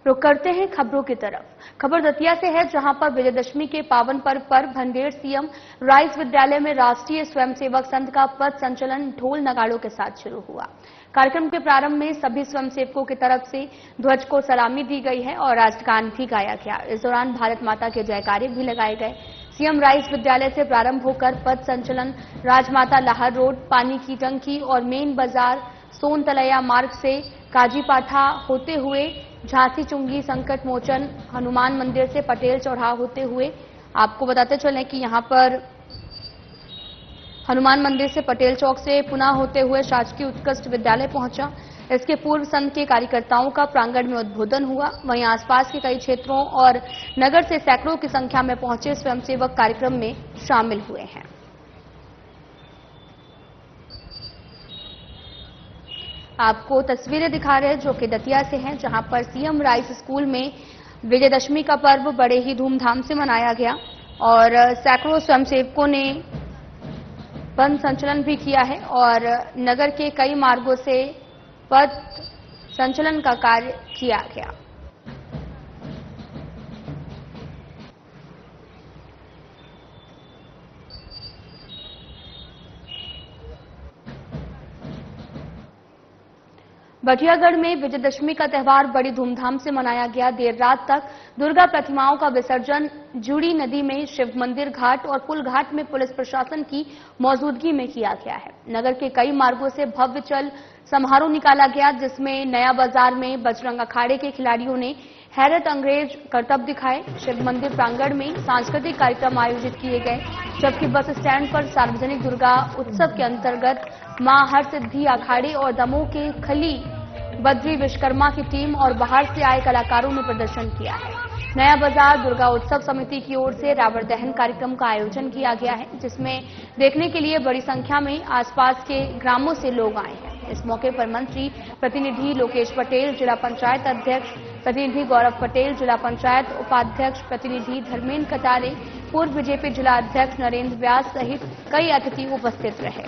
रुक करते हैं खबरों की तरफ। खबर दतिया से है, जहां पर विजयदशमी के पावन पर्व पर भंडेर सीएम राइस विद्यालय में राष्ट्रीय स्वयंसेवक संघ का पथ संचलन ढोल नगाड़ों के साथ शुरू हुआ। कार्यक्रम के प्रारंभ में सभी स्वयंसेवकों की तरफ से ध्वज को सलामी दी गई है और राष्ट्रगान भी गाया गया। इस दौरान भारत माता के जयकारे भी लगाए गए। सीएम राइस विद्यालय से प्रारंभ होकर पथ संचलन राजमाता लाहर रोड, पानी की टंकी और मेन बाजार सोनतलैया मार्ग से काजीपाठा होते हुए झांसी चुंगी संकट मोचन हनुमान मंदिर से पटेल चौराहा होते हुए, आपको बताते चलें कि यहां पर हनुमान मंदिर से पटेल चौक से पुनः होते हुए शासकीय उत्कृष्ट विद्यालय पहुंचा। इसके पूर्व संघ के कार्यकर्ताओं का प्रांगण में उद्बोधन हुआ। वहीं आसपास के कई क्षेत्रों और नगर से सैकड़ों की संख्या में पहुंचे स्वयंसेवक कार्यक्रम में शामिल हुए हैं। आपको तस्वीरें दिखा रहे हैं जो कि दतिया से हैं, जहां पर सीएम राइस स्कूल में विजयदशमी का पर्व बड़े ही धूमधाम से मनाया गया और सैकड़ों स्वयंसेवकों ने पथ संचलन भी किया है और नगर के कई मार्गों से पथ संचलन का कार्य किया गया। बटियागढ़ में विजयदशमी का त्यौहार बड़ी धूमधाम से मनाया गया। देर रात तक दुर्गा प्रतिमाओं का विसर्जन जूड़ी नदी में शिव मंदिर घाट और पुल घाट में पुलिस प्रशासन की मौजूदगी में किया गया है। नगर के कई मार्गों से भव्य चल समारोह निकाला गया, जिसमें नया बाजार में बजरंग अखाड़े के खिलाड़ियों ने हैरत अंग्रेज करतब दिखाए। शिव मंदिर प्रांगण में सांस्कृतिक कार्यक्रम आयोजित किए गए, जबकि बस स्टैंड पर सार्वजनिक दुर्गा उत्सव के अंतर्गत मां हर सिद्धि अखाड़े और दमोह के खली बद्री विश्वकर्मा की टीम और बाहर से आए कलाकारों ने प्रदर्शन किया है। नया बाजार दुर्गा उत्सव समिति की ओर से रावण दहन कार्यक्रम का आयोजन किया गया है, जिसमें देखने के लिए बड़ी संख्या में आसपास के ग्रामों से लोग आए हैं। इस मौके पर मंत्री प्रतिनिधि लोकेश पटेल, जिला पंचायत अध्यक्ष प्रतिनिधि गौरव पटेल, जिला पंचायत उपाध्यक्ष प्रतिनिधि धर्मेंद्र कटारे, पूर्व बीजेपी जिला अध्यक्ष नरेंद्र व्यास सहित कई अतिथि उपस्थित रहे।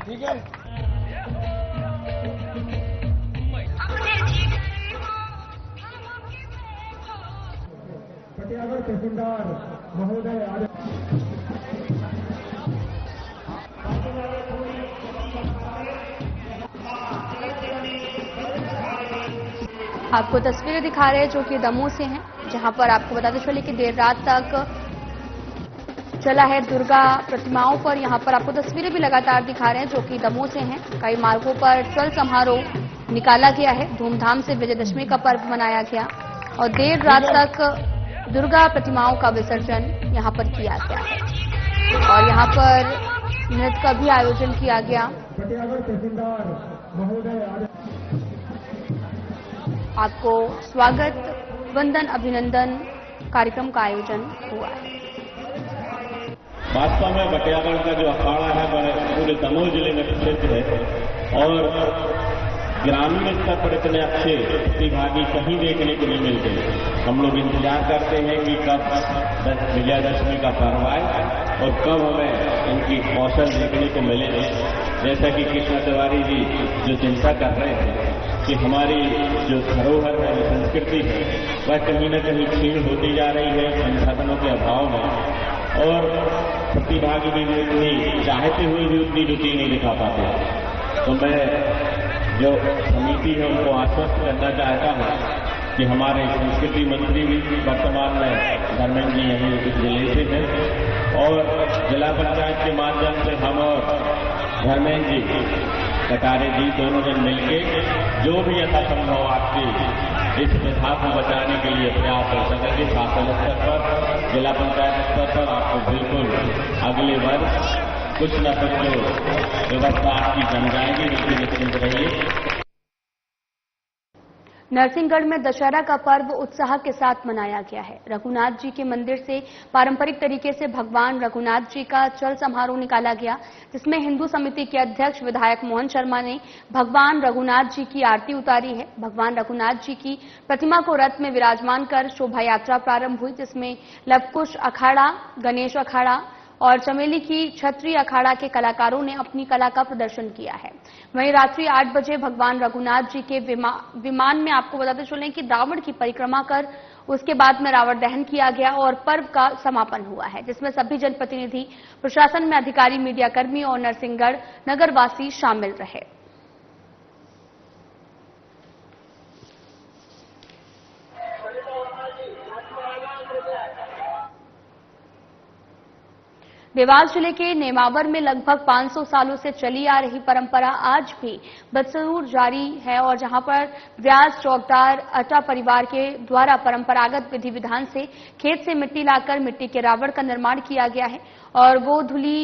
ठीक है। पटियागढ़ तहसीलदार महोदय आपको तस्वीरें दिखा रहे हैं जो कि दमोह से हैं, जहां पर आपको बताते चले कि देर रात तक चला है दुर्गा प्रतिमाओं पर। यहां पर आपको तस्वीरें भी लगातार दिखा रहे हैं जो कि दमोह से हैं। कई मार्गों पर चल समारोह निकाला गया है। धूमधाम से विजयदशमी का पर्व मनाया गया और देर रात तक दुर्गा प्रतिमाओं का विसर्जन यहां पर किया गया है और यहां पर नृत्य का भी आयोजन किया गया। आपको स्वागत, वंदन, अभिनंदन कार्यक्रम का आयोजन हुआ है। वास्तव में बटियागढ़ का जो अखाड़ा है वह पूरे दमोह जिले में प्रसिद्ध है और ग्रामीण स्तर पर इतने अच्छे प्रतिभागी कहीं देखने को नहीं मिलते। हम लोग इंतजार करते हैं कि कब विजयदशमी का पर्व आए और कब हमें इनकी कौशल देखने को मिले। जैसा कि कृष्ण तिवारी जी जो चिंता कर रहे हैं कि हमारी जो धरोहर है, जो संस्कृति है, वह कहीं न कहीं क्षीण होती जा रही है संसाधनों के अभाव में और प्रतिभागी भी उतनी चाहते हुए भी उतनी रुचि नहीं दिखा पाते। तो मैं जो समिति है उनको आश्वस्त करना चाहता हूं कि हमारे संस्कृति मंत्री भी वर्तमान में धर्मेंद्र जी यहीं इस जिले से हैं और जिला पंचायत के माध्यम से हम और धर्मेंद्र जी कटारे जी दोनों जन मिलके जो भी यथासंभव आपकी इस प्रथा को बचाने के लिए प्रयास कर सकेंगे। शासन स्तर पर, जिला पंचायत स्तर पर आपको बिल्कुल अगले वर्ष कुछ न कुछ जो व्यवस्था आपकी बन जाएगी, इसकी निश्चिंत रहिए। नरसिंहगढ़ में दशहरा का पर्व उत्साह के साथ मनाया गया है। रघुनाथ जी के मंदिर से पारंपरिक तरीके से भगवान रघुनाथ जी का चल समारोह निकाला गया, जिसमें हिंदू समिति के अध्यक्ष विधायक मोहन शर्मा ने भगवान रघुनाथ जी की आरती उतारी है। भगवान रघुनाथ जी की प्रतिमा को रथ में विराजमान कर शोभा यात्रा प्रारंभ हुई, जिसमें लवकुश अखाड़ा, गणेश अखाड़ा और चमेली की छतरी अखाड़ा के कलाकारों ने अपनी कला का प्रदर्शन किया है। वहीं रात्रि 8 बजे भगवान रघुनाथ जी के विमान में आपको बताते चलें कि रावण की परिक्रमा कर उसके बाद में रावण दहन किया गया और पर्व का समापन हुआ है, जिसमें सभी जनप्रतिनिधि, प्रशासन में अधिकारी, मीडियाकर्मी और नरसिंहगढ़ नगरवासी शामिल रहे। देवास जिले के नेमावर में लगभग 500 सालों से चली आ रही परंपरा आज भी बदस्तूर जारी है और जहां पर व्यास, चौकदार, अटा परिवार के द्वारा परंपरागत विधि विधान से खेत से मिट्टी लाकर मिट्टी के रावण का निर्माण किया गया है और वो धुली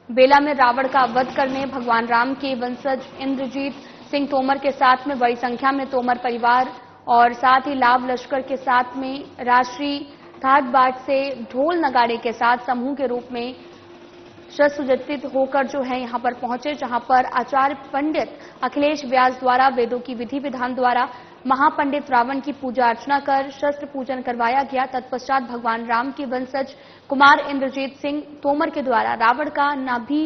बेला में रावण का वध करने भगवान राम के वंशज इंद्रजीत सिंह तोमर के साथ में बड़ी संख्या में तोमर परिवार और साथ ही लाभ लश्कर के साथ में राष्ट्रीय घाट बाट से ढोल नगाड़े के साथ समूह के रूप में सुसज्जित होकर जो है यहां पर पहुंचे, जहां पर आचार्य पंडित अखिलेश व्यास द्वारा वेदों की विधि विधान द्वारा महापंडित रावण की पूजा अर्चना कर शस्त्र पूजन करवाया गया। तत्पश्चात भगवान राम के वंशज कुमार इंद्रजीत सिंह तोमर के द्वारा रावण का नाभि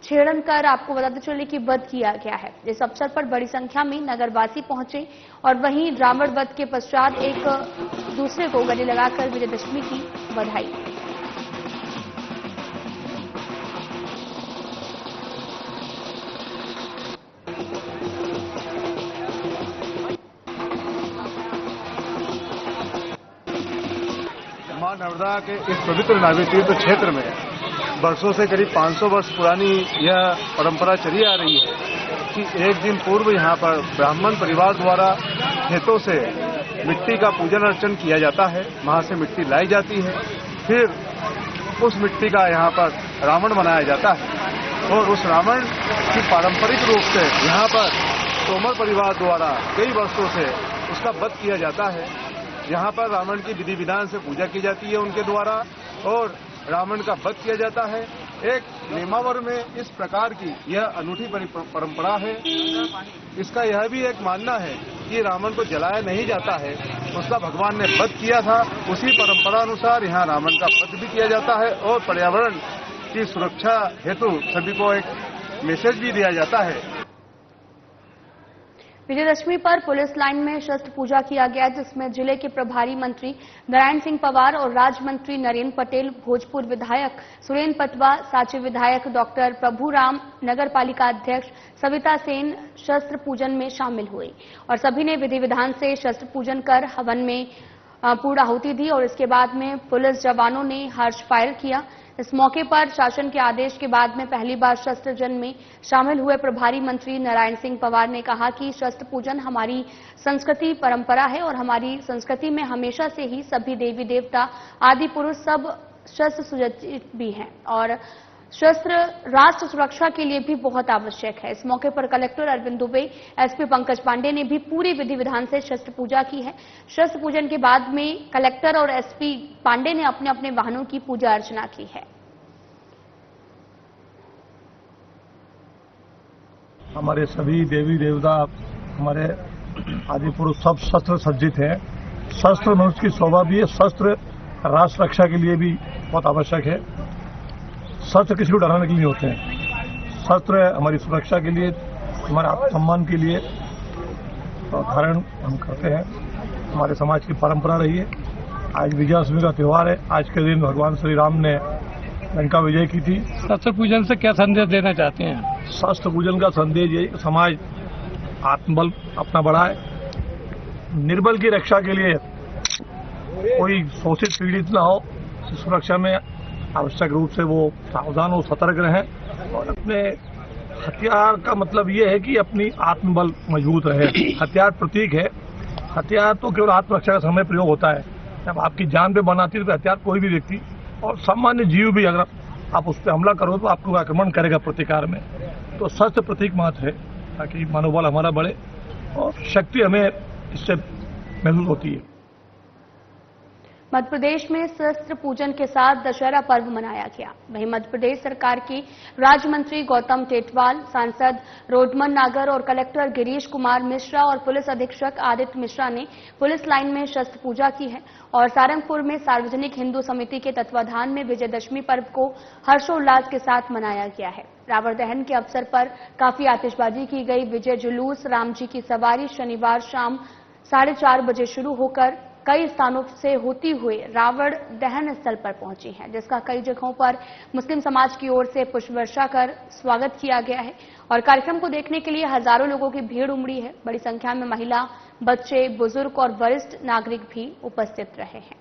छेड़न कर आपको बताते चले कि वध किया गया है। इस अवसर पर बड़ी संख्या में नगरवासी पहुंचे और वहीं रावण वध के पश्चात एक दूसरे को गले लगाकर विजयदशमी की बधाई। मां नर्मदा के इस पवित्र नाभि तीर्थ क्षेत्र में वर्षों से करीब 500 वर्ष पुरानी यह परंपरा चली आ रही है कि एक दिन पूर्व यहाँ पर ब्राह्मण परिवार द्वारा खेतों से मिट्टी का पूजन अर्चन किया जाता है। वहाँ से मिट्टी लाई जाती है, फिर उस मिट्टी का यहाँ पर रावण बनाया जाता है और उस रावण की पारंपरिक रूप से यहाँ पर तोमर परिवार द्वारा कई वर्षों से उसका वध किया जाता है। यहाँ पर रावण की विधि विधान से पूजा की जाती है उनके द्वारा और रावण का वध किया जाता है। एक नेमावर में इस प्रकार की यह अनूठी परंपरा है। इसका यह भी एक मानना है कि रावण को जलाया नहीं जाता है, उसका भगवान ने वध किया था। उसी परंपरा अनुसार यहाँ रावण का वध भी किया जाता है और पर्यावरण की सुरक्षा हेतु सभी को एक मैसेज भी दिया जाता है। विजयदशमी पर पुलिस लाइन में शस्त्र पूजा किया गया, जिसमें जिले के प्रभारी मंत्री नारायण सिंह पवार और राज्य मंत्री नरेंद्र पटेल, भोजपुर विधायक सुरेंद्र पटवा, सांची विधायक डॉक्टर प्रभुराम, नगर पालिका अध्यक्ष सविता सेन शस्त्र पूजन में शामिल हुए और सभी ने विधि विधान से शस्त्र पूजन कर हवन में पूर्ण आहुति दी और इसके बाद में पुलिस जवानों ने हर्ष फायर किया। इस मौके पर शासन के आदेश के बाद में पहली बार शस्त्र पूजन में शामिल हुए प्रभारी मंत्री नारायण सिंह पवार ने कहा कि शस्त्र पूजन हमारी संस्कृति परंपरा है और हमारी संस्कृति में हमेशा से ही सभी देवी देवता आदि पुरुष सब शस्त्र सुसज्जित भी हैं और शस्त्र राष्ट्र सुरक्षा के लिए भी बहुत आवश्यक है। इस मौके पर कलेक्टर अरविंद दुबे, एसपी पंकज पांडे ने भी पूरी विधि विधान से शस्त्र पूजा की है। शस्त्र पूजन के बाद में कलेक्टर और एसपी पांडे ने अपने अपने वाहनों की पूजा अर्चना की है। हमारे सभी देवी देवता, हमारे आदि पुरुष सब शस्त्र सज्जित हैं। शस्त्र मनुष्य की शोभा भी है, शस्त्र राष्ट्र रक्षा के लिए भी बहुत आवश्यक है। शस्त्र किसी को डराने के लिए होते हैं। शस्त्र हमारी सुरक्षा के लिए, हमारे आत्मसम्मान के लिए धारण हम करते हैं। हमारे समाज की परंपरा रही है। आज विजयादशमी का त्यौहार है। आज के दिन भगवान श्री राम ने लंका विजय की थी। शस्त्र पूजन से क्या संदेश देना चाहते हैं? शस्त्र पूजन का संदेश यही, समाज आत्मबल अपना बढ़ाए, निर्बल की रक्षा के लिए कोई शोषित पीड़ित न हो, सुरक्षा में आवश्यक रूप से वो सावधान हो, सतर्क रहें और अपने हथियार का मतलब ये है कि अपनी आत्मबल मजबूत रहे। हथियार प्रतीक है। हथियार तो केवल आत्मरक्षा का समय प्रयोग होता है। जब आपकी जान पे बनाती है तो हथियार कोई भी व्यक्ति और सामान्य जीव भी अगर आप उस पर हमला करो तो आपको आक्रमण करेगा प्रतिकार में। तो शस्त्र प्रतीक मात्र है ताकि मनोबल हमारा बढ़े और शक्ति हमें इससे महसूस होती है। मध्य प्रदेश में शस्त्र पूजन के साथ दशहरा पर्व मनाया गया। वहीं मध्य प्रदेश सरकार के राज्य मंत्री गौतम टेटवाल, सांसद रोडमन नागर और कलेक्टर गिरीश कुमार मिश्रा और पुलिस अधीक्षक आदित्य मिश्रा ने पुलिस लाइन में शस्त्र पूजा की है और सारंगपुर में सार्वजनिक हिंदू समिति के तत्वाधान में विजयदशमी पर्व को हर्षोल्लास के साथ मनाया गया है। रावण दहन के अवसर पर काफी आतिशबाजी की गई। विजय जुलूस राम जी की सवारी शनिवार शाम 4:30 बजे शुरू होकर कई स्थानों से होती हुए रावण दहन स्थल पर पहुंची है, जिसका कई जगहों पर मुस्लिम समाज की ओर से पुष्प वर्षा कर स्वागत किया गया है और कार्यक्रम को देखने के लिए हजारों लोगों की भीड़ उमड़ी है। बड़ी संख्या में महिला, बच्चे, बुजुर्ग और वरिष्ठ नागरिक भी उपस्थित रहे हैं।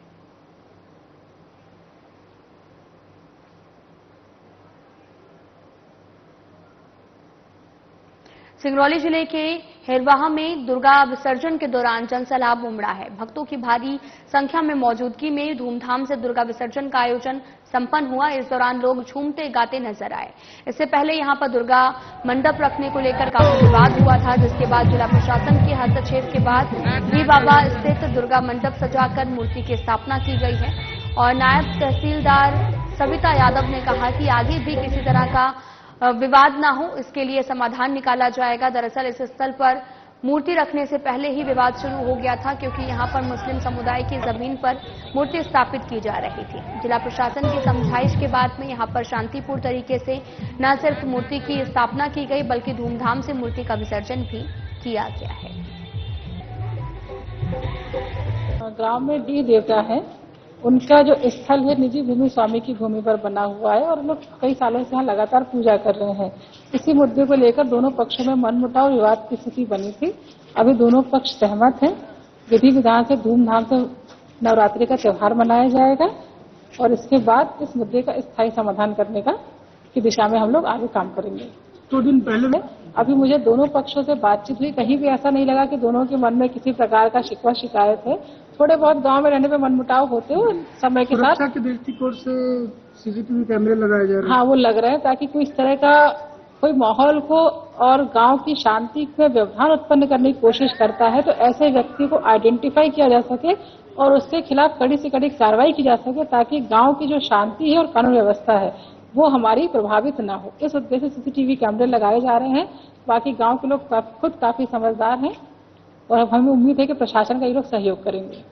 सिंगरौली जिले के हेरवाहा में दुर्गा विसर्जन के दौरान जनसैलाब उमड़ा है। भक्तों की भारी संख्या में मौजूदगी में धूमधाम से दुर्गा विसर्जन का आयोजन संपन्न हुआ। इस दौरान लोग झूमते गाते नजर आए। इससे पहले यहां पर दुर्गा मंडप रखने को लेकर काफी विवाद हुआ था, जिसके बाद जिला प्रशासन के हस्तक्षेप के बाद भी बाबा स्थित दुर्गा मंडप सजाकर मूर्ति की स्थापना की गई है और नायब तहसीलदार सविता यादव ने कहा कि आगे भी किसी तरह का विवाद न हो, इसके लिए समाधान निकाला जाएगा। दरअसल इस स्थल पर मूर्ति रखने से पहले ही विवाद शुरू हो गया था, क्योंकि यहां पर मुस्लिम समुदाय की जमीन पर मूर्ति स्थापित की जा रही थी। जिला प्रशासन की समझाइश के बाद में यहां पर शांतिपूर्ण तरीके से न सिर्फ मूर्ति की स्थापना की गई, बल्कि धूमधाम से मूर्ति का विसर्जन भी किया गया है। गांव में डी देवता है, उनका जो स्थल है निजी भूमि स्वामी की भूमि पर बना हुआ है और लोग कई सालों से यहाँ लगातार पूजा कर रहे हैं। इसी मुद्दे को लेकर दोनों पक्षों में मनमुटाव विवाद की स्थिति बनी थी। अभी दोनों पक्ष सहमत हैं। विधि विधान से धूमधाम से नवरात्रि का त्योहार मनाया जाएगा और इसके बाद इस मुद्दे का स्थायी समाधान करने की दिशा में हम लोग आगे काम करेंगे। 2 दिन पहले अभी मुझे दोनों पक्षों से बातचीत हुई, कहीं भी ऐसा नहीं लगा कि दोनों के मन में किसी प्रकार का शिकवा शिकायत है। थोड़े बहुत गांव में रहने में मनमुटाव होते हो, समय के साथ सुरक्षा के दृष्टिकोण से सीसीटीवी कैमरे लगाए जा रहे हैं। हाँ, वो लग रहे हैं ताकि कोई इस तरह का कोई माहौल को और गांव की शांति में व्यवधान उत्पन्न करने की कोशिश करता है तो ऐसे व्यक्ति को आइडेंटिफाई किया जा सके और उसके खिलाफ कड़ी से कड़ी कार्रवाई की जा सके, ताकि गांव की जो शांति है और कानून व्यवस्था है वो हमारी प्रभावित न हो। इस उद्देश्य से सीसीटीवी कैमरे लगाए जा रहे हैं। बाकी गांव के लोग खुद काफी समझदार हैं और हमें उम्मीद है कि प्रशासन का ये लोग सहयोग करेंगे।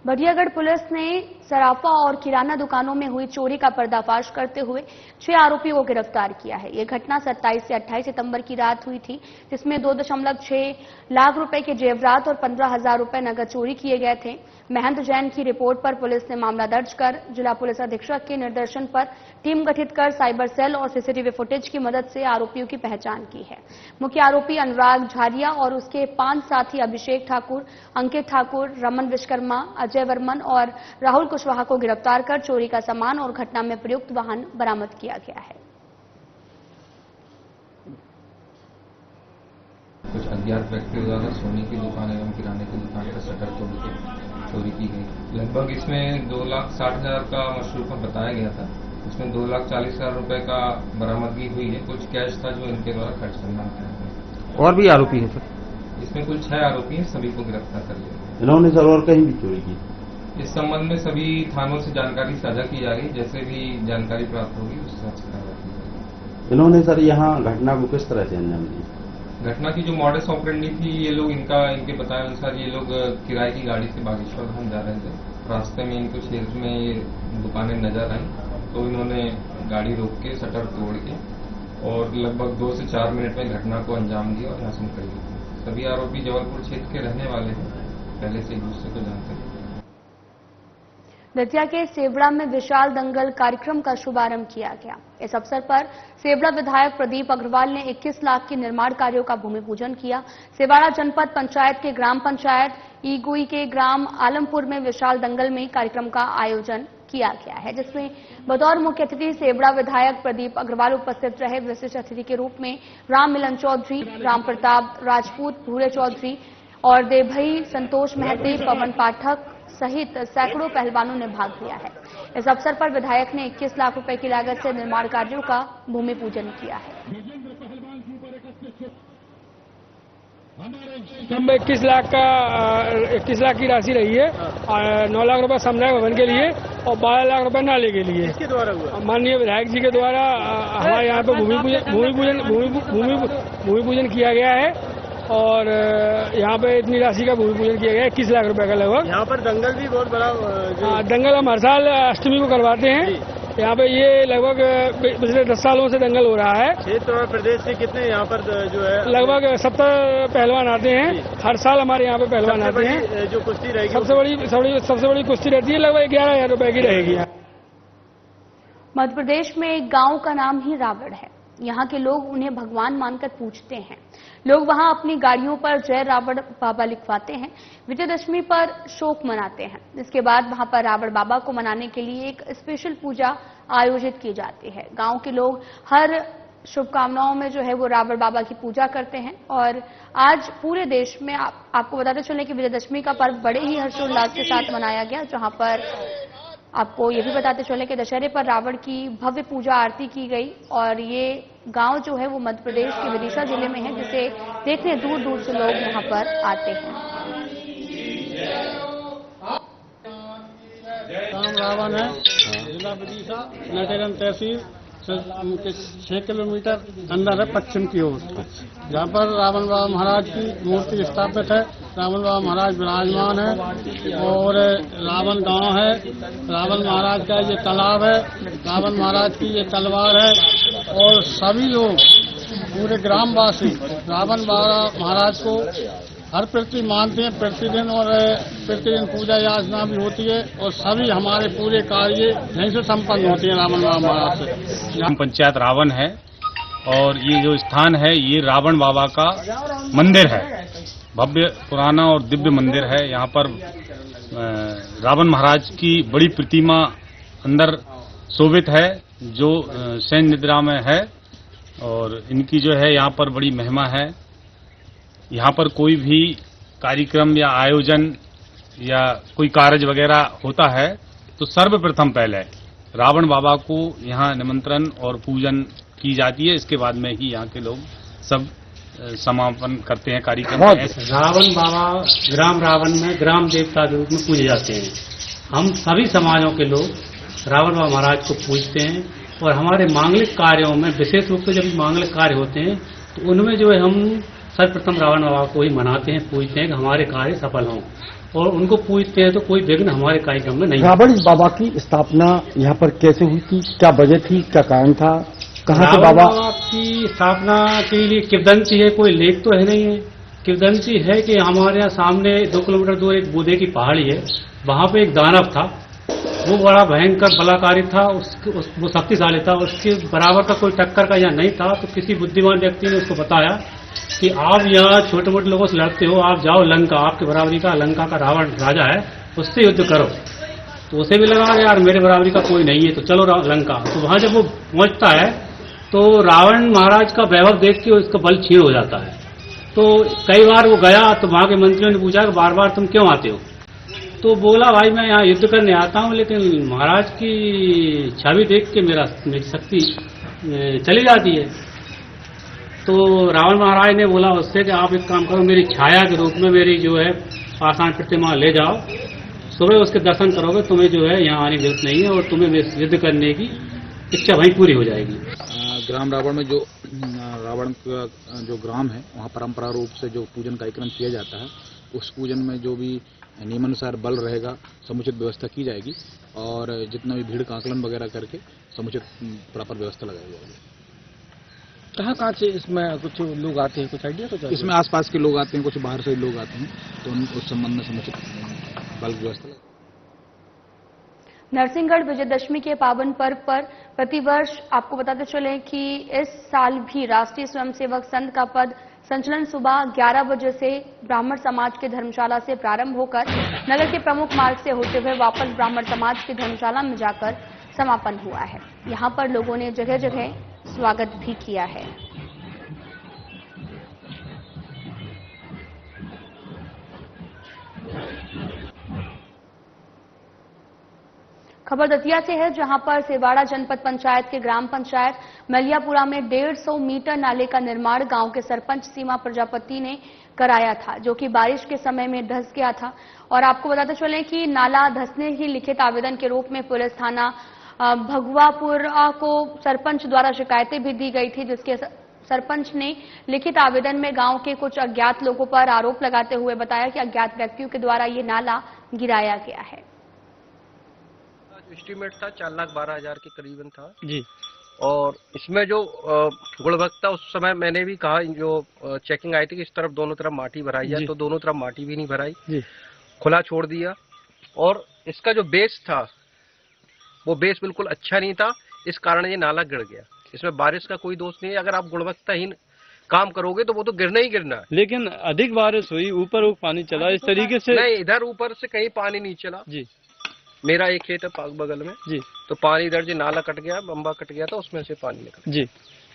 बढ़ियागढ़ पुलिस ने सराफा और किराना दुकानों में हुई चोरी का पर्दाफाश करते हुए 6 आरोपियों को गिरफ्तार किया है। ये घटना 27 से 28 सितंबर की रात हुई थी, जिसमें 2.6 लाख रुपए के जेवरात और 15,000 रुपए नकद चोरी किए गए थे। महंत जैन की रिपोर्ट पर पुलिस ने मामला दर्ज कर जिला पुलिस अधीक्षक के निर्देशन पर टीम गठित कर साइबर सेल और सीसीटीवी फुटेज की मदद से आरोपियों की पहचान की है। मुख्य आरोपी अनुराग झारिया और उसके 5 साथी अभिषेक ठाकुर, अंकित ठाकुर, रमन विश्वकर्मा, अजय वर्मन और राहुल कुशवाहा को गिरफ्तार कर चोरी का सामान और घटना में प्रयुक्त वाहन बरामद किया गया है। कुछ अज्ञात व्यक्तियों द्वारा सोने की दुकान एवं किराने की दुकान का शटर तोड़ के चोरी की गई। लगभग इसमें 2,60,000 का मशरूफा बताया गया था। इसमें 2,40,000 रुपए का बरामदगी हुई है। कुछ कैश था जो इनके द्वारा खर्च करना था। और भी आरोपी हैं सर? इसमें कुल 6 आरोपी हैं, सभी को गिरफ्तार कर लिया। इन्होंने सर और कहीं भी चोरी की? इस संबंध में सभी थानों से जानकारी साझा की जा रही है। जैसे भी जानकारी प्राप्त होगी उस हिसाब से कार्रवाई की जाएगी। इन्होंने सर यहाँ घटना को किस तरह से अंजाम दिया? घटना की जो मॉडस ऑपरेंडी थी, ये लोग इनके बताए अनुसार ये लोग किराए की गाड़ी से बागेश्वर धाम जा रहे थे। रास्ते में इनको क्षेत्र में ये दुकानें नजर आई तो इन्होंने गाड़ी रोक के शटर तोड़ के और लगभग 2 से 4 मिनट में घटना को अंजाम दिया और यहाँ से निकल गए। सभी आरोपी जबलपुर क्षेत्र के रहने वाले हैं, पहले से एक दूसरे को जानते हैं। दतिया के सेवड़ा में विशाल दंगल कार्यक्रम का शुभारंभ किया गया। इस अवसर पर सेवड़ा विधायक प्रदीप अग्रवाल ने 21 लाख के निर्माण कार्यों का भूमि पूजन किया। सेवाड़ा जनपद पंचायत के ग्राम पंचायत ईगुई के ग्राम आलमपुर में विशाल दंगल में कार्यक्रम का आयोजन किया गया है, जिसमें बतौर मुख्य अतिथि सेवड़ा विधायक प्रदीप अग्रवाल उपस्थित रहे। विशिष्ट अतिथि के रूप में राम मिलन चौधरी, राम प्रताप राजपूत, भूरे चौधरी और देवभई संतोष महते, पवन पाठक सहित सैकड़ों पहलवानों ने भाग लिया है। इस अवसर पर विधायक ने 21 लाख रुपए की लागत से निर्माण कार्यों का भूमि पूजन किया है। कम 21 लाख की राशि रही है। 9 लाख रुपए समुदाय भवन के लिए और 12 लाख रुपए नाले के लिए। किसके द्वारा हुआ? माननीय विधायक जी के द्वारा हमारे यहाँ पे भूमि पूजन किया गया है और यहाँ पे इतनी राशि का भूमि पूजन किया गया है 21 लाख रुपए का लगभग। यहाँ पर दंगल भी बहुत बड़ा दंगल हम हर साल अष्टमी को करवाते हैं। यहाँ पे ये लगभग पिछले 10 सालों से दंगल हो रहा है। क्षेत्र और प्रदेश से कितने यहाँ पर जो है लगभग 70 पहलवान आते हैं। हर साल हमारे यहाँ पे पहलवान आते हैं। जो कुश्ती रहेगी सबसे बड़ी कुश्ती रहती है, लगभग 11,000 रुपए की रहेगी। मध्य प्रदेश में एक गांव का नाम ही रावण है। यहाँ के लोग उन्हें भगवान मानकर पूजते हैं। लोग वहां अपनी गाड़ियों पर जय रावण बाबा लिखवाते हैं। विजयदशमी पर शोक मनाते हैं। इसके बाद वहां पर रावण बाबा को मनाने के लिए एक स्पेशल पूजा आयोजित की जाती है। गांव के लोग हर शुभकामनाओं में जो है वो रावण बाबा की पूजा करते हैं। और आज पूरे देश में आपको बताते चलें कि विजयदशमी का पर्व बड़े ही हर्षोल्लास के साथ मनाया गया, जहां पर आपको ये भी बताते चले कि दशहरे पर रावण की भव्य पूजा आरती की गई। और ये गांव जो है वो मध्य प्रदेश के विदिशा जिले में है, जिसे देखने दूर दूर से लोग यहाँ पर आते हैं। रावण है जिला विदिशा, नगरम तहसील 6 किलोमीटर अंदर है पश्चिम की ओर, जहाँ पर रावण बाबा महाराज की मूर्ति स्थापित है। रावण बाबा महाराज विराजमान है और रावण गांव है। रावण महाराज का ये तालाब है, रावण महाराज की ये तलवार है और सभी लोग पूरे ग्रामवासी रावण बाबा महाराज को हर प्रति मानते हैं प्रतिदिन और प्रतिदिन पूजा याचना भी होती है और सभी हमारे पूरे कार्य यहीं से संपन्न होते हैं रावण बाबा महाराज से। ग्राम पंचायत रावण है और ये जो स्थान है ये रावण बाबा का मंदिर है। भव्य पुराना और दिव्य मंदिर है। यहाँ पर रावण महाराज की बड़ी प्रतिमा अंदर शोभित है जो शयन निद्रा में है और इनकी जो है यहाँ पर बड़ी महिमा है। यहाँ पर कोई भी कार्यक्रम या आयोजन या कोई कार्य वगैरह होता है तो सर्वप्रथम पहले रावण बाबा को यहाँ निमंत्रण और पूजन की जाती है। इसके बाद में ही यहाँ के लोग सब समापन करते हैं कार्यक्रम। रावण बाबा ग्राम रावण में ग्राम देवता के रूप में पूजे जाते हैं। हम सभी समाजों के लोग रावण बाबा महाराज को पूजते हैं और हमारे मांगलिक कार्यों में विशेष रूप से जब मांगलिक कार्य होते हैं तो उनमें जो है हम सर्वप्रथम रावण बाबा को ही मनाते हैं, पूजते हैं कि हमारे कार्य सफल हों और उनको पूजते हैं तो कोई विघ्न हमारे कार्यक्रम में नहीं। रावण बाबा की स्थापना यहाँ पर कैसे हुई थी, क्या वजह थी, क्या कारण था, कहाँ से बाबा की स्थापना के लिए किवदंती है, कोई लेख तो है नहीं है। किवदंती है कि हमारे यहाँ सामने 2 किलोमीटर दूर एक बूदे की पहाड़ी है, वहाँ पे एक दानव था। वो बड़ा भयंकर बलाकारी था, वो शक्तिशाली था, उसके बराबर का कोई टक्कर का यहाँ नहीं था। तो किसी बुद्धिमान व्यक्ति ने उसको बताया कि आप यहाँ छोटे मोटे लोगों से लड़ते हो, आप जाओ लंका, आपके बराबरी का लंका का रावण राजा है, उससे युद्ध करो। तो उसे भी लगा यार मेरे बराबरी का कोई नहीं है, तो चलो लंका। तो वहां जब वो पहुंचता है तो रावण महाराज का वैभव देख के उसका बल क्षीण हो जाता है। तो कई बार वो गया तो वहां के मंत्रियों ने पूछा कि बार बार तुम क्यों आते हो? तो बोला भाई मैं यहाँ युद्ध करने आता हूँ, लेकिन महाराज की छवि देख के मेरी शक्ति चली जाती है। तो रावण महाराज ने बोला उससे कि आप एक काम करो, मेरी छाया के रूप में मेरी जो है पाषाण प्रतिमा ले जाओ, सुबह उसके दर्शन करोगे, तुम्हें जो है यहाँ आने की जरूरत नहीं है और तुम्हें युद्ध करने की इच्छा वहीं पूरी हो जाएगी। ग्राम रावण में जो रावण का जो ग्राम है वहाँ परंपरा रूप से जो पूजन कार्यक्रम किया जाता है, उस पूजन में जो भी नियमानुसार बल रहेगा समुचित व्यवस्था की जाएगी और जितना भी भीड़ का आकलन वगैरह करके समुचित प्रॉपर व्यवस्था लगाई जाएगी। कहाँ से इसमें कुछ लोग आते हैं, कुछ आइडिया तो? इसमें आसपास के लोग आते हैं, कुछ बाहर से लोग आते हैं, तो उस संबंध में समुचित बल व्यवस्था। नरसिंहगढ़ विजयदशमी के पावन पर्व पर प्रतिवर्ष आपको बताते चले कि इस साल भी राष्ट्रीय स्वयंसेवक संघ का पद संचलन सुबह 11 बजे से ब्राह्मण समाज के धर्मशाला से प्रारंभ होकर नगर के प्रमुख मार्ग से होते हुए वापस ब्राह्मण समाज की धर्मशाला में जाकर समापन हुआ है। यहां पर लोगों ने जगह जगह स्वागत भी किया है। खबर दतिया से है, जहां पर सिरवाड़ा जनपद पंचायत के ग्राम पंचायत मलियापुरा में 150 मीटर नाले का निर्माण गांव के सरपंच सीमा प्रजापति ने कराया था, जो कि बारिश के समय में धंस गया था। और आपको बताते चलें कि नाला धंसने की लिखित आवेदन के रूप में पुलिस थाना भगवापुरा को सरपंच द्वारा शिकायतें भी दी गई थी, जिसके सरपंच ने लिखित आवेदन में गांव के कुछ अज्ञात लोगों पर आरोप लगाते हुए बताया कि अज्ञात व्यक्तियों के द्वारा ये नाला गिराया गया है। एस्टीमेट था 4,12,000 के करीबन था जी। और इसमें जो गुणवत्ता, उस समय मैंने भी कहा, जो चेकिंग आई थी कि इस तरफ दोनों तरफ माटी भराई है, तो दोनों तरफ माटी भी नहीं भराई, खुला छोड़ दिया। और इसका जो बेस था वो बेस बिल्कुल अच्छा नहीं था, इस कारण ये नाला गिर गया। इसमें बारिश का कोई दोष नहीं है, अगर आप गुणवत्ताहीन काम करोगे तो वो तो गिरना ही गिरना है। लेकिन अधिक बारिश हुई, ऊपर पानी चला, इस तरीके से नहीं, इधर ऊपर से कहीं पानी नहीं चला जी। मेरा एक खेत है पाक बगल में जी, तो पानी इधर जो नाला कट गया, बम्बा कट गया था, उसमें से पानी निकला जी।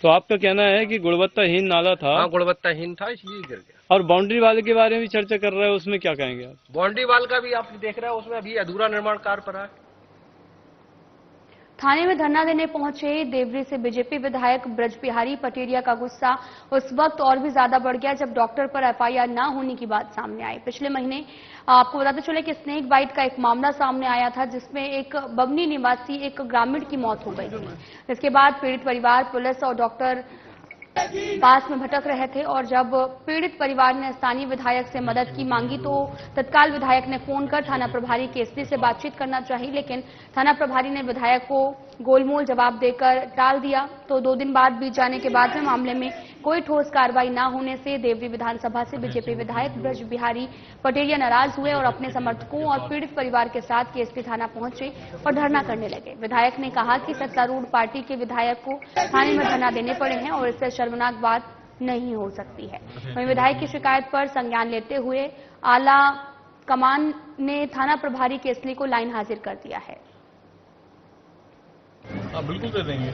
तो आपका कहना है कि गुणवत्ताहीन नाला था? हाँ, गुणवत्ताहीन था, इसलिए गिर गया। और बाउंड्री वाल के बारे में भी चर्चा कर रहे हैं, उसमें क्या कहेंगे आप? बाउंड्री वाल का भी आप देख रहे हो, उसमें अभी अधूरा निर्माण कार्य पर है। थाने में धरना देने पहुंचे देवरी से बीजेपी विधायक ब्रजबिहारी पटेरिया का गुस्सा उस वक्त और भी ज्यादा बढ़ गया जब डॉक्टर पर एफआईआर न होने की बात सामने आई। पिछले महीने आपको बताते चले कि स्नेक बाइट का एक मामला सामने आया था, जिसमें एक बबनी निवासी एक ग्रामीण की मौत हो गई थी। इसके बाद पीड़ित परिवार पुलिस और डॉक्टर पास में भटक रहे थे, और जब पीड़ित परिवार ने स्थानीय विधायक से मदद की मांगी तो तत्काल विधायक ने फोन कर थाना प्रभारी केसरी से बातचीत करना चाहिए, लेकिन थाना प्रभारी ने विधायक को गोलमोल जवाब देकर टाल दिया। तो 2 दिन बाद बीत जाने के बाद में मामले में कोई ठोस कार्रवाई न होने से देवरी विधानसभा से बीजेपी विधायक ब्रजबिहारी पटेरिया नाराज हुए और अपने समर्थकों और पीड़ित परिवार के साथ केसरी थाना पहुंचे और धरना करने लगे। विधायक ने कहा कि सत्तारूढ़ पार्टी के विधायक को थाने में धरना देने पड़े हैं और इससे शर्मनाक बात नहीं हो सकती है। वहीं विधायक की शिकायत पर संज्ञान लेते हुए आला कमान ने थाना प्रभारी केसरी को लाइन हाजिर कर दिया है। हाँ, बिल्कुल दे देंगे।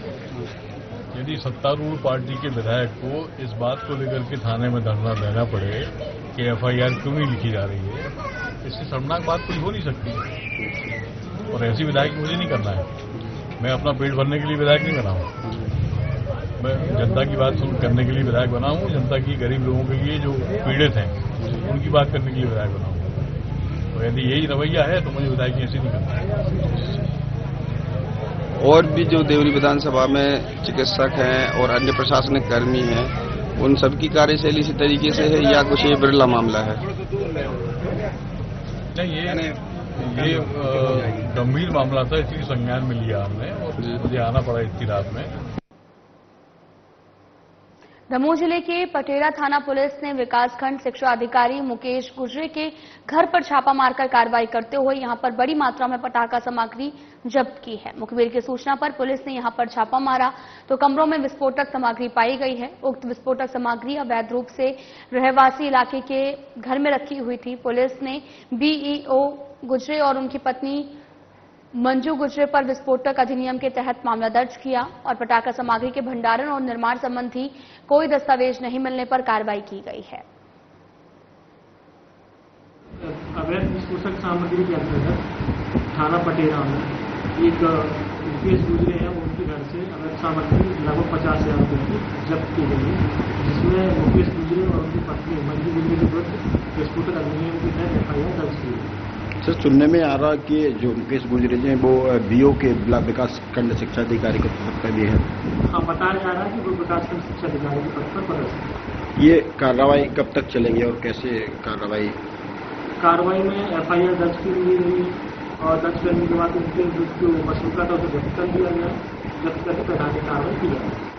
यदि सत्तारूढ़ पार्टी के विधायक को इस बात को लेकर के थाने में धरना देना पड़े कि एफआईआर क्यों नहीं लिखी जा रही है, इससे शर्मनाक बात कोई हो नहीं सकती। और ऐसी विधायक मुझे नहीं करना है। मैं अपना पेट भरने के लिए विधायक नहीं बना हूँ, मैं जनता की बात करने के लिए विधायक बना हूँ। जनता की, गरीब लोगों के लिए जो पीड़ित हैं उनकी बात करने के लिए विधायक बना हूँ। तो यदि यही रवैया है तो मुझे विधायक ऐसी नहीं करना है। और भी जो देवरी विधानसभा में चिकित्सक हैं और अन्य प्रशासनिक कर्मी हैं, उन सबकी कार्यशैली इसी तरीके से है या कुछ ये बिरला मामला है? नहीं, ये गंभीर मामला था, इसलिए संज्ञान में लिया हमने और मुझे आना पड़ा इतनी रात में। दमोह जिले के पटेरा थाना पुलिस ने विकासखंड शिक्षा अधिकारी मुकेश गुजरे के घर पर छापा मारकर कार्रवाई करते हुए यहां पर बड़ी मात्रा में पटाखा सामग्री जब्त की है। मुखबिर की सूचना पर पुलिस ने यहां पर छापा मारा तो कमरों में विस्फोटक सामग्री पाई गई है। उक्त विस्फोटक सामग्री अवैध रूप से रहवासी इलाके के घर में रखी हुई थी। पुलिस ने बीईओ गुजरे और उनकी पत्नी मंजू गुजरे पर विस्फोटक अधिनियम के तहत मामला दर्ज किया और पटाखा सामग्री के भंडारण और निर्माण संबंधी कोई दस्तावेज नहीं मिलने पर कार्रवाई की गई है। अवैध विस्फोटक सामग्री के अंतर्गत थाना पटेरा में एक मुकेश गुजरे हैं, उनके घर से अवैध सामग्री लगभग 50,000 रुपये की जब्त की गई है, जिसमें मुकेश गुजरे और उनकी पत्नी मंजू गुजरे के विरुद्ध विस्फोटक अधिनियम के तहत एफआईआर दर्ज की है। सर, सुनने में आ रहा कि जो मुकेश गुजरे हैं वो बीओ के ब्लॉक विकास खंड शिक्षा अधिकारी के पद पर भी है। हाँ, बताया जा रहा है कि वो विकास खंड शिक्षा अधिकारी के पद पर पदस्थ। ये कार्रवाई कब तक चलेगी और कैसे कार्रवाई में एफआईआर दर्ज की गई है और दर्ज करने के बाद उनके जो मसरूका था उसे जब्त कर दिया गया, जब्त करके प्रधान कार्रवाई की जाएगी।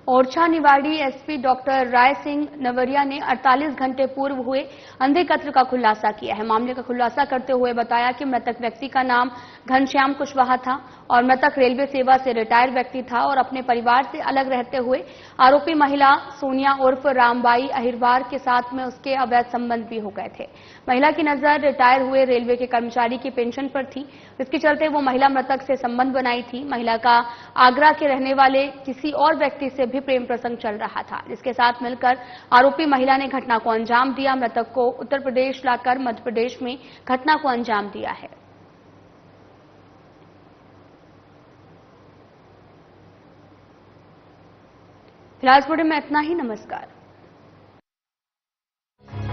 ओरछा निवाड़ी एसपी डॉक्टर राय सिंह नवरिया ने 48 घंटे पूर्व हुए अंधे कत्ल का खुलासा किया है। मामले का खुलासा करते हुए बताया कि मृतक व्यक्ति का नाम घनश्याम कुशवाहा था और मृतक रेलवे सेवा से रिटायर व्यक्ति था और अपने परिवार से अलग रहते हुए आरोपी महिला सोनिया उर्फ रामबाई अहिरवार के साथ में उसके अवैध संबंध भी हो गए थे। महिला की नजर रिटायर हुए रेलवे के कर्मचारी की पेंशन पर थी, इसके चलते वो महिला मृतक से संबंध बनाई थी। महिला का आगरा के रहने वाले किसी और व्यक्ति से भी प्रेम प्रसंग चल रहा था, जिसके साथ मिलकर आरोपी महिला ने घटना को अंजाम दिया। मृतक को उत्तर प्रदेश लाकर मध्य प्रदेश में घटना को अंजाम दिया है। फिलहाल इस बुलेटिन में इतना ही। नमस्कार।